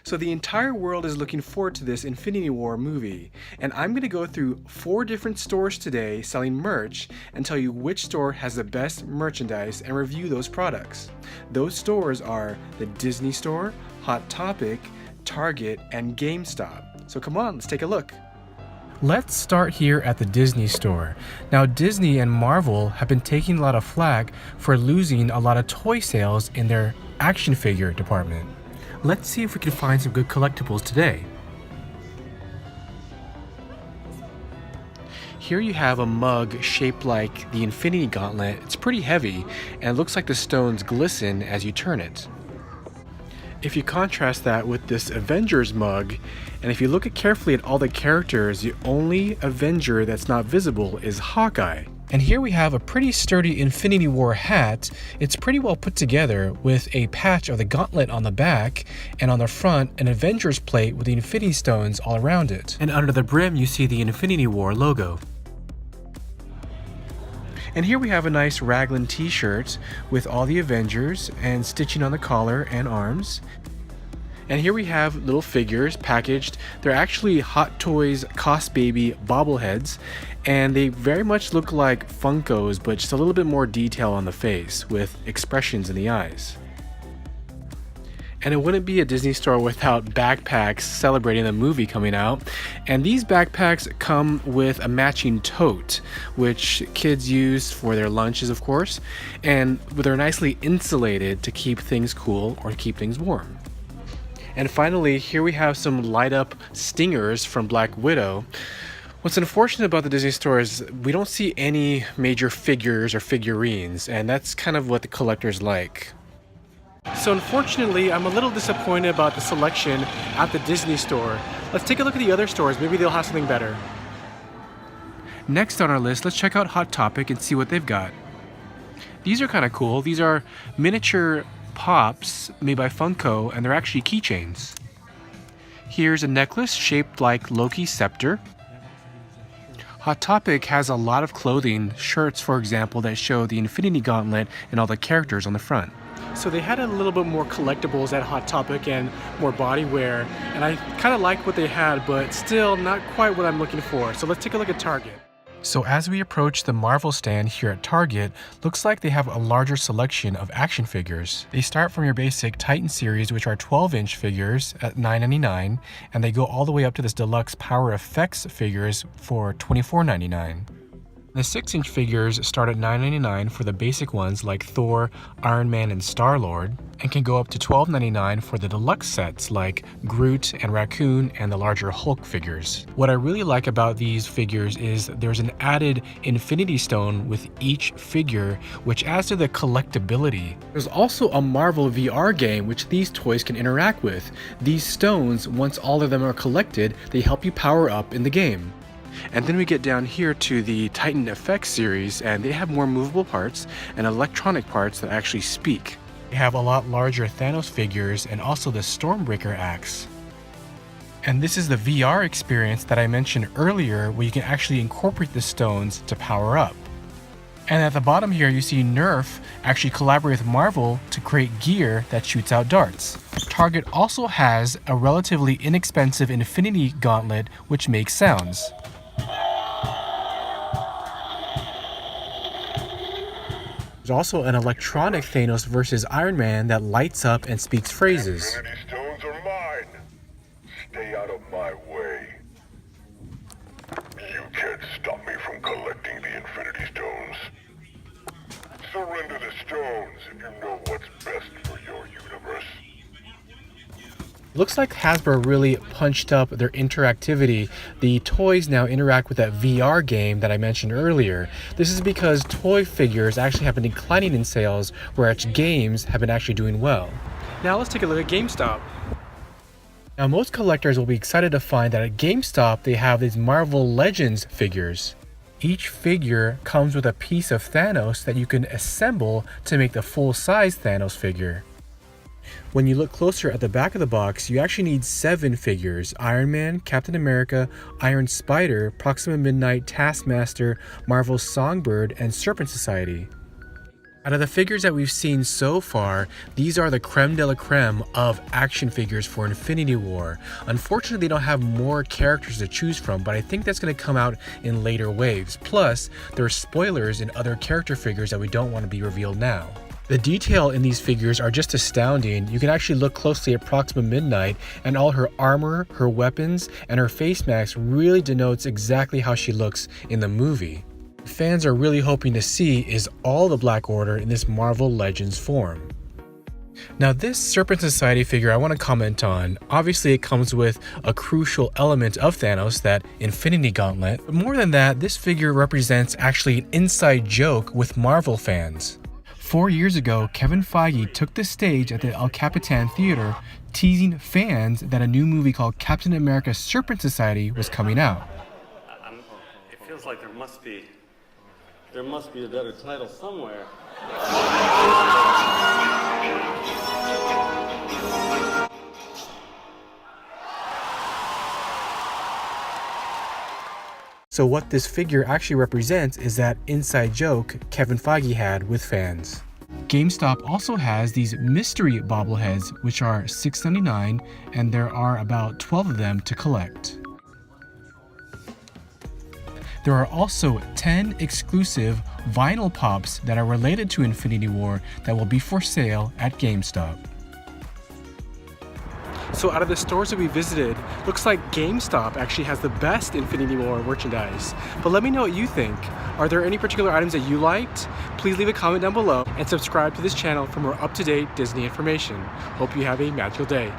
So the entire world is looking forward to this Infinity War movie, and I'm going to go through 4 different stores today selling merch and tell you which store has the best merchandise and review those products. Those stores are the Disney Store, Hot Topic, Target, and GameStop. So come on, let's take a look. Let's start here at the Disney Store. Now, Disney and Marvel have been taking a lot of flack for losing a lot of toy sales in their action figure department. Let's see if we can find some good collectibles today. Here you have a mug shaped like the Infinity Gauntlet. It's pretty heavy and it looks like the stones glisten as you turn it. If you contrast that with this Avengers mug, and if you look carefully at all the characters, the only Avenger that's not visible is Hawkeye. And here we have a pretty sturdy Infinity War hat. It's pretty well put together with a patch of the gauntlet on the back, and on the front an Avengers plate with the Infinity Stones all around it. And under the brim you see the Infinity War logo. And here we have a nice raglan t-shirt with all the Avengers and stitching on the collar and arms. And here we have little figures packaged. They're actually Hot Toys Cost Baby bobbleheads, and they very much look like Funkos, but just a little bit more detail on the face with expressions in the eyes. And it wouldn't be a Disney store without backpacks celebrating the movie coming out. And these backpacks come with a matching tote, which kids use for their lunches, of course, and they're nicely insulated to keep things cool or keep things warm. And finally, here we have some light up stingers from Black Widow. What's unfortunate about the Disney store is we don't see any major figures or figurines, and that's kind of what the collectors like. So unfortunately, I'm a little disappointed about the selection at the Disney store. Let's take a look at the other stores. Maybe they'll have something better. Next on our list, let's check out Hot Topic and see what they've got. These are kind of cool. These are miniature pops made by Funko, and they're actually keychains. Here's a necklace shaped like Loki's scepter. Hot Topic has a lot of clothing, shirts for example, that show the Infinity Gauntlet and all the characters on the front. So they had a little bit more collectibles at Hot Topic and more body wear, and I kind of like what they had, but still not quite what I'm looking for. So let's take a look at Target. So as we approach the Marvel stand here at Target, looks like they have a larger selection of action figures. They start from your basic Titan series, which are 12-inch figures at $9.99, and they go all the way up to this deluxe Power Effects figures for $24.99. The 6-inch figures start at $9.99 for the basic ones like Thor, Iron Man, and Star-Lord, and can go up to $12.99 for the deluxe sets like Groot and Raccoon and the larger Hulk figures. What I really like about these figures is there's an added Infinity Stone with each figure, which adds to the collectability. There's also a Marvel VR game which these toys can interact with. These stones, once all of them are collected, they help you power up in the game. And then we get down here to the Titan Effects series, and they have more movable parts and electronic parts that actually speak. They have a lot larger Thanos figures and also the Stormbreaker axe. And this is the VR experience that I mentioned earlier, where you can actually incorporate the stones to power up. And at the bottom here you see Nerf actually collaborate with Marvel to create gear that shoots out darts. Target also has a relatively inexpensive Infinity Gauntlet which makes sounds. There's also an electronic Thanos versus Iron Man that lights up and speaks phrases. Infinity Stones are mine. Stay out of my way. You can't stop me from collecting the Infinity Stones. Surrender the stones if you know what's best for your universe. Looks like Hasbro really punched up their interactivity. The toys now interact with that VR game that I mentioned earlier. This is because toy figures actually have been declining in sales, whereas games have been actually doing well. Now let's take a look at GameStop. Now most collectors will be excited to find that at GameStop they have these Marvel Legends figures. Each figure comes with a piece of Thanos that you can assemble to make the full-size Thanos figure. When you look closer at the back of the box, you actually need 7 figures: Iron Man, Captain America, Iron Spider, Proxima Midnight, Taskmaster, Marvel's Songbird, and Serpent Society. Out of the figures that we've seen so far, these are the creme de la creme of action figures for Infinity War. Unfortunately, they don't have more characters to choose from, but I think that's going to come out in later waves. Plus, there are spoilers in other character figures that we don't want to be revealed now. The detail in these figures are just astounding. You can actually look closely at Proxima Midnight, and all her armor, her weapons, and her face mask really denotes exactly how she looks in the movie. Fans are really hoping to see is all the Black Order in this Marvel Legends form. Now this Serpent Society figure I want to comment on. Obviously it comes with a crucial element of Thanos, that Infinity Gauntlet. But more than that, this figure represents actually an inside joke with Marvel fans. 4 years ago, Kevin Feige took the stage at the El Capitan Theater, teasing fans that a new movie called Captain America Serpent Society was coming out. It feels like there must be a better title somewhere. So what this figure actually represents is that inside joke Kevin Feige had with fans. GameStop also has these mystery bobbleheads, which are $6.99, and there are about 12 of them to collect. There are also 10 exclusive vinyl pops that are related to Infinity War that will be for sale at GameStop. So out of the stores that we visited, looks like GameStop actually has the best Infinity War merchandise. But let me know what you think. Are there any particular items that you liked? Please leave a comment down below and subscribe to this channel for more up-to-date Disney information. Hope you have a magical day.